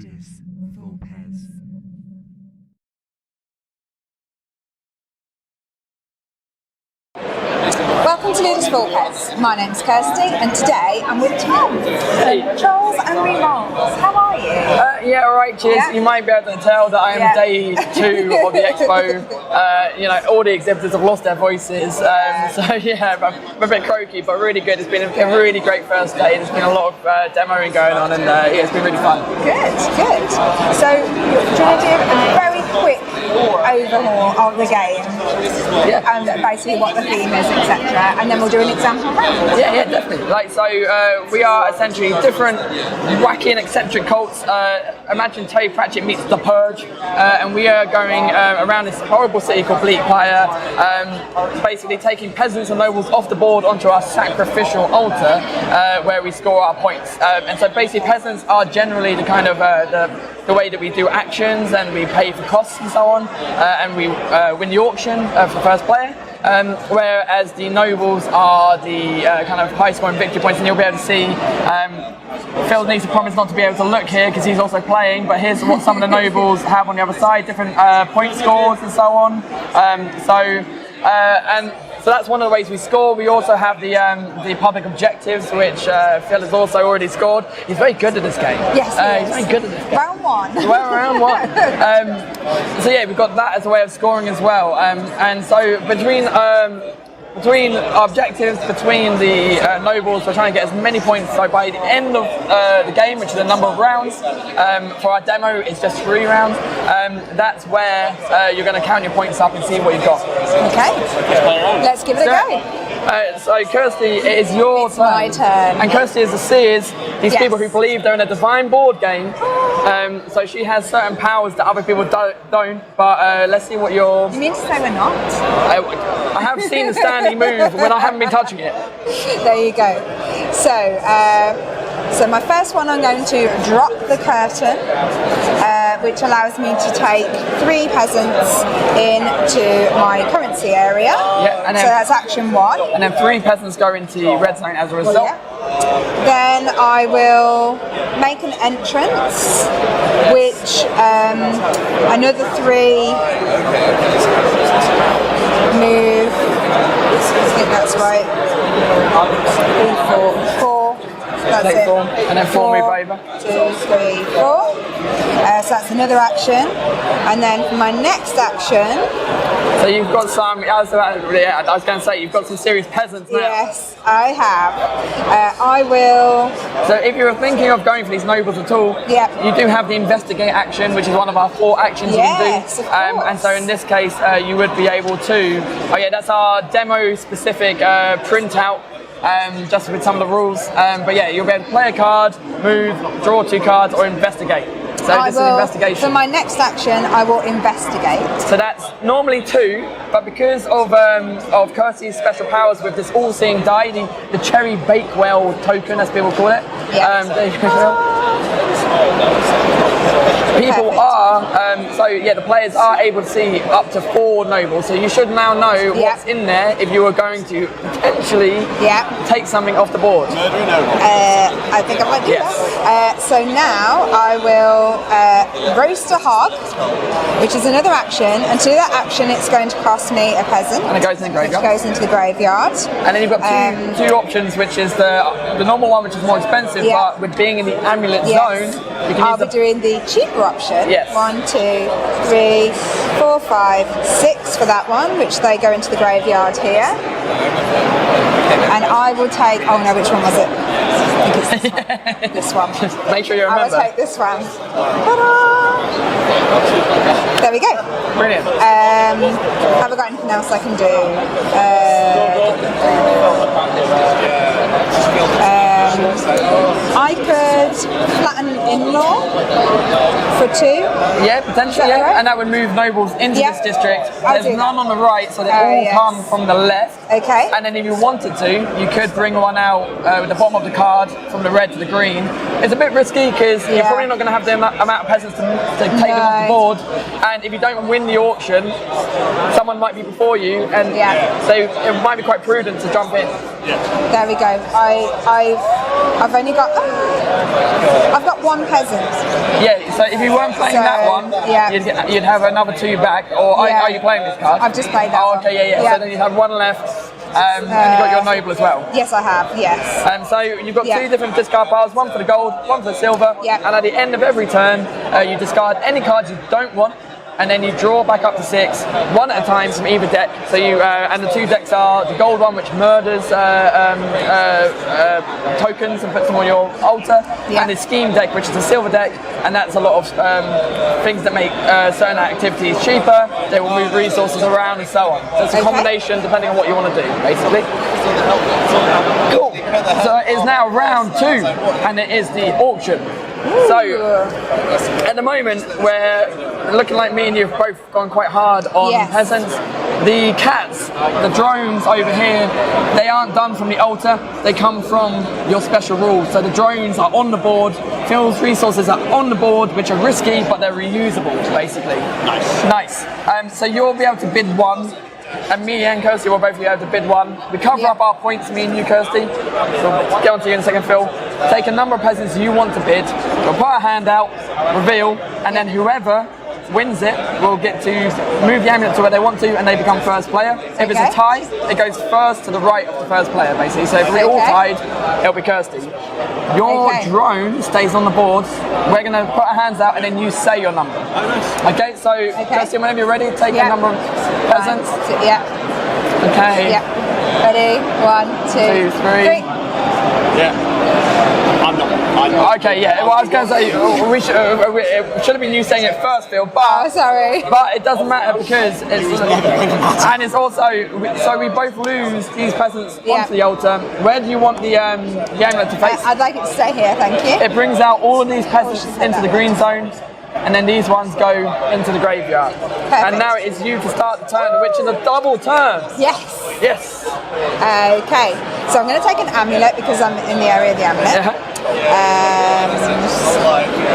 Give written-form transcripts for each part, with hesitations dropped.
Ludus, Vulpes. Welcome to Ludus Vulpes. My name's Kirsty and today I'm with Tom from Trolls and Rerolls. How are you? Yeah, alright, cheers. Yeah. You might be able to tell that I am day 2 of the expo. All the exhibitors have lost their voices. So yeah, I'm a bit croaky, but really good. It's been a really great first day. There's been a lot of demoing going on and yeah, it's been really fun. Good. So, do you want to do a very quick overhaul of the game? Yeah. And basically what the theme is, etc. And then we'll do an example round. Yeah, definitely. We are essentially different wacky and eccentric cults. Imagine Terry Pratchett meets The Purge, and we are going around this horrible city called Bleakpyre, basically taking peasants and nobles off the board onto our sacrificial altar, where we score our points. And so basically peasants are generally the kind of the way that we do actions, and we pay for costs and so on, and we win the auction for the first player. Whereas the nobles are the kind of high scoring victory points, and you'll be able to see Phil needs to promise not to be able to look here because he's also playing, but here's what some of the nobles have on the other side, different point scores and so on. So that's one of the ways we score. We also have the public objectives, which Phil has also already scored. He's very good at this game. Yes, he's very good at this game. Round one. Well, round one. So yeah, we've got that as a way of scoring as well. And so between our objectives, between the nobles, we're trying to get as many points. So by the end of the game, which is a number of rounds, for our demo it's just 3 rounds, that's where you're going to count your points up and see what you've got. Okay, let's give it a go. So Kirsty, it is your turn. My turn. And Kirsty is the seers, these Yes. people who believe they're in a divine board game. So she has certain powers that other people don't, but let's see what your... You mean to say we're not? I have seen the standing move when I haven't been touching it. There you go. So my first one, I'm going to drop the curtain, which allows me to take 3 peasants into my currency area. Yeah, and then, so that's action 1. And then 3 peasants go into red zone as a result. Yeah. Then I will make an entrance, which another 3 move. I think that's right. 4. That's Take it. 4, and then 4 move over. 2, 3, 4. So that's another action. And then for my next action. So you've got some, I was going to say, you've got some serious peasants now. Yes, I have. I will. So if you're thinking of going for these nobles at all, Yep. you do have the investigate action, which is one of our 4 actions Yes, you of can do. course. And so in this case, you would be able to, that's our demo specific printout. Just with some of the rules, but yeah, you'll be able to play a card, move, draw 2 cards, or investigate. So this is investigation. For my next action, I will investigate. So that's normally 2, but because of Kirsty's special powers with this all-seeing die, the cherry bakewell token, as people call it. Yes. People are, the players are able to see up to 4 nobles, so you should now know what's in there if you were going to potentially take something off the board. I think I might do that. So now I will roast a hog, which is another action, and to that action it's going to cost me a peasant. And it goes in the graveyard. Which goes into the graveyard. And then you've got two options, which is the normal one, which is more expensive, but with being in the Amulet zone, you can I'll be doing the cheaper option. Yes. 1, 2, 3, 4, 5, 6 for that one, which they go into the graveyard here. And I will take, oh no, which one was it? I think it's this one. Just make sure you remember. I will take this one. Ta-da! There we go. Brilliant. Have I got anything else I can do? I could flatten in-law for 2. Yeah, potentially, right? and that would move nobles into this district. There's none on the right, so they all come from the left. Okay. And then if you wanted to, you could bring one out with the bottom of the card from the red to the green. It's a bit risky because you're probably not going to have the amount of peasants to take them off the board. And if you don't win the auction, someone might be before you, and so it might be quite prudent to jump in. There we go. I've only got. I've got one peasant. Yeah, so if you weren't playing that one, you'd have another 2 back, or are you playing this card? I've just played that. Oh, okay, yeah. So then you have 1 left, and you got your noble as well. Yes, I have, yes. So you've got 2 different discard piles, 1 for the gold, 1 for the silver, and at the end of every turn, you discard any cards you don't want, and then you draw back up to 6, 1 at a time from either deck. So you and the 2 decks are the gold one, which murders tokens and puts them on your altar, and the scheme deck, which is a silver deck, and that's a lot of things that make certain activities cheaper. They will move resources around and so on. So it's a combination depending on what you want to do, basically. Cool. So it is now round 2, and it is the auction. So, at the moment, we're looking like me and you have both gone quite hard on peasants. The cats, the drones over here, they aren't done from the altar, they come from your special rules. So the drones are on the board, Phil's resources are on the board, which are risky, but they're reusable, basically. Nice. So you'll be able to bid 1. And me and Kirsty will both be able to bid 1. We cover up our points, me and you, Kirsty. We'll get on to you in a second, Phil. Take a number of peasants you want to bid. We'll put our hand out, reveal, and then whoever wins it will get to move the amulet to where they want to, and they become first player. If it's a tie, it goes first to the right of the first player, basically. So if we're all tied, it'll be Kirsty. Your drone stays on the board. We're going to put our hands out, and then you say your number. Okay, so Kirsty, whenever you're ready, take a number of peasants. Okay. Ready? 1, 2, 3. I'm not. Okay, well, I was going to say, it should have been you saying it first, Phil, but sorry. But it doesn't matter because it's also, so we both lose these peasants onto the altar. Where do you want the amulet to face? I'd like it to stay here, thank you. It brings out all of these peasants into the green zone, and then these ones go into the graveyard. Perfect. And now it is you to start the turn, which is a double turn. Yes. Okay, so I'm going to take an amulet because I'm in the area of the amulet.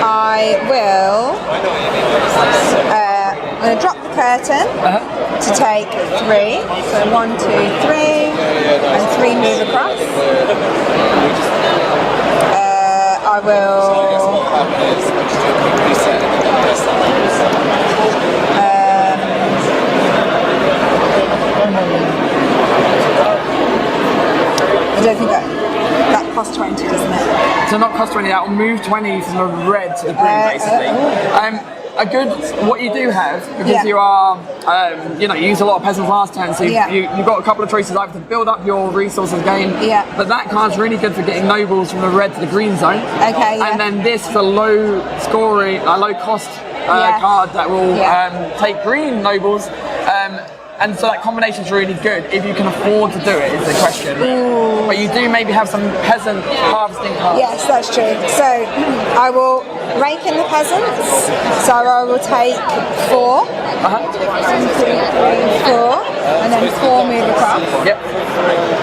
I will. I'm going to drop the curtain to take 3. So 1, 2, 3, and 3 move across. I will. I don't think that costs 20, doesn't it? So not cost 20, that will move 20 from the red to the green, basically. What you do have, because you are, you use a lot of peasants last turn, so you've got a couple of choices either to build up your resources again, but that card's really good for getting nobles from the red to the green zone. And then this is a low scoring, a low cost card that will take green nobles. And so that combination is really good if you can afford to do it, is the question. But you do maybe have some peasant harvesting cards. Yes, that's true. So I will rake in the peasants. So I will take 4. 1, 2, 3, 4, and then 4 move across. Yep.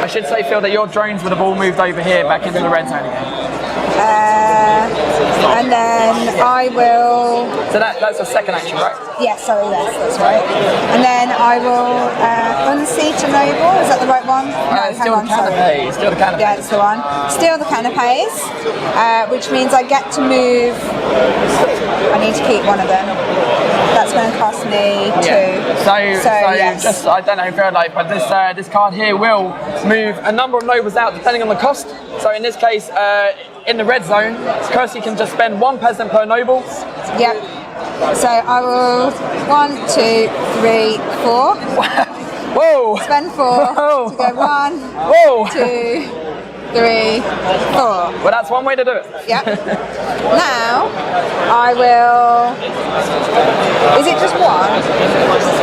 I should say, Phil, that your drones would have all moved over here back into the red zone again. And then I will. So that's a second action, right? Yes, sorry, that's right. And then I will unseat a noble. Is that the right one? No, steal the canapes. Steal the canapes. Yeah, that's the one. Steal the canapes, which means I get to move. I need to keep one of them. That's going to cost me 2. So yes. Just I don't know if you're like, but this card here will move a number of nobles out depending on the cost. So in this case, in the red zone, Kirsty can just spend 1 peasant per noble. Yep. So I will 1, 2, 3, 4. Whoa! Spend 4 to go 1, 2, 3, 4. Well, that's one way to do it. Yep. Now I will. Is it just 1?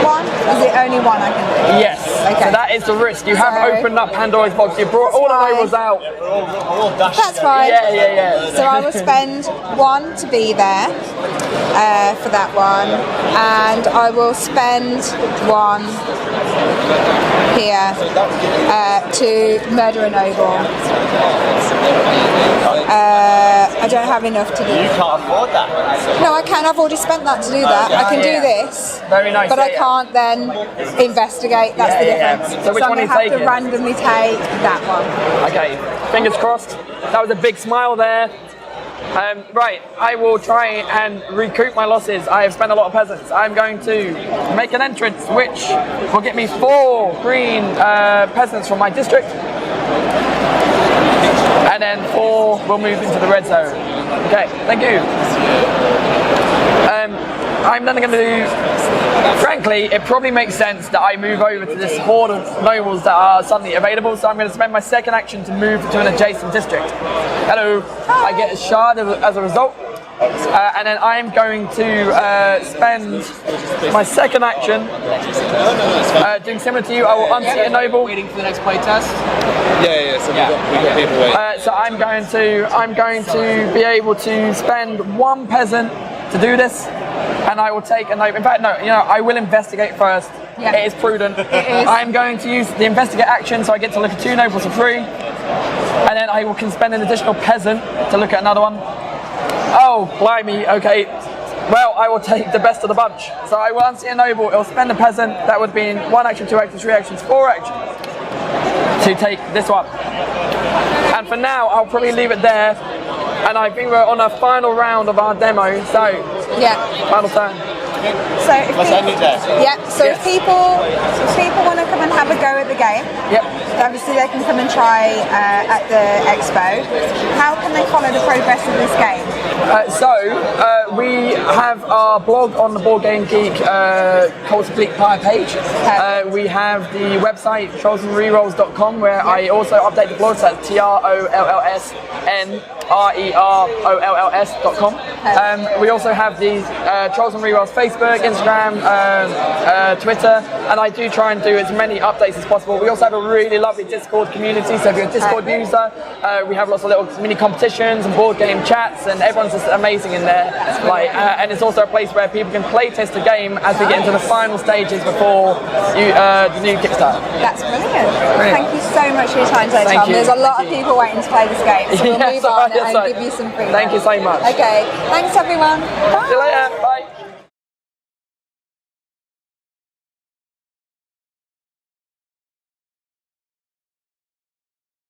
One? Is it only 1 I can do? Yes. Okay. So that is the risk. You have opened up Pandora's box. You brought all the nobles out. That's fine. Yeah. So I will spend 1 to be there for that one, and I will spend 1 here to murder a noble. I don't have enough to do. You can't afford that. No, I can. I've already spent that to do that. I can do this. Very nice. But I can't then investigate. That's the difference. So which one are you I'm going to have taking? to randomly take that one. Okay, fingers crossed. That was a big smile there. Right, I will try and recoup my losses. I have spent a lot of peasants. I'm going to make an entrance which will get me 4 green peasants from my district. And then 4 will move into the red zone. Okay, thank you. I'm then going to do, frankly, it probably makes sense that I move over to this horde of nobles that are suddenly available, so I'm going to spend my second action to move to an adjacent district. Hello. I get a shard as a result. And then I'm going to spend my second action doing similar to you. I will unseat a noble. Waiting for the next play test. Yeah. So we've got people waiting. So I'm going to be able to spend 1 peasant to do this, and I will take a noble. In fact, no. I will investigate first. Yeah. It is prudent. It is. I'm going to use the investigate action, so I get to look at 2 nobles for free, and then I can spend an additional peasant to look at another one. Oh, blimey, okay. Well, I will take the best of the bunch. So I will unseat a noble, it will spend a peasant, that would be in 1 action, 2 actions, 3 actions, 4 actions to take this one. And for now, I'll probably leave it there. And I think we're on a final round of our demo, so Yeah. final turn. So if Let's end it there. if people want to come and have a go at the game, Yep. obviously they can come and try at the expo. How can they follow the progress of this game? We have our blog on the Board Game Geek Cults of Bleakpyre page. We have the website trollsandrerolls.com where I also update the blog, so that's TROLSNREROLLS.com. We also have the Trolls and Rerolls Facebook, Instagram, Twitter, and I do try and do as many updates as possible. We also have a really lovely Discord community, so if you're a Discord user, we have lots of little mini competitions and board game chats, and everyone's just amazing in there. And it's also a place where people can play test the game as we get into the final stages before the new Kickstarter. That's brilliant. Thank you so much for your time today, Thank Tom. you. There's a lot of people waiting to play this game, so we'll Yes, move on yes, and right. give you some free. Thank you so much. Okay, thanks everyone. Bye. See you later.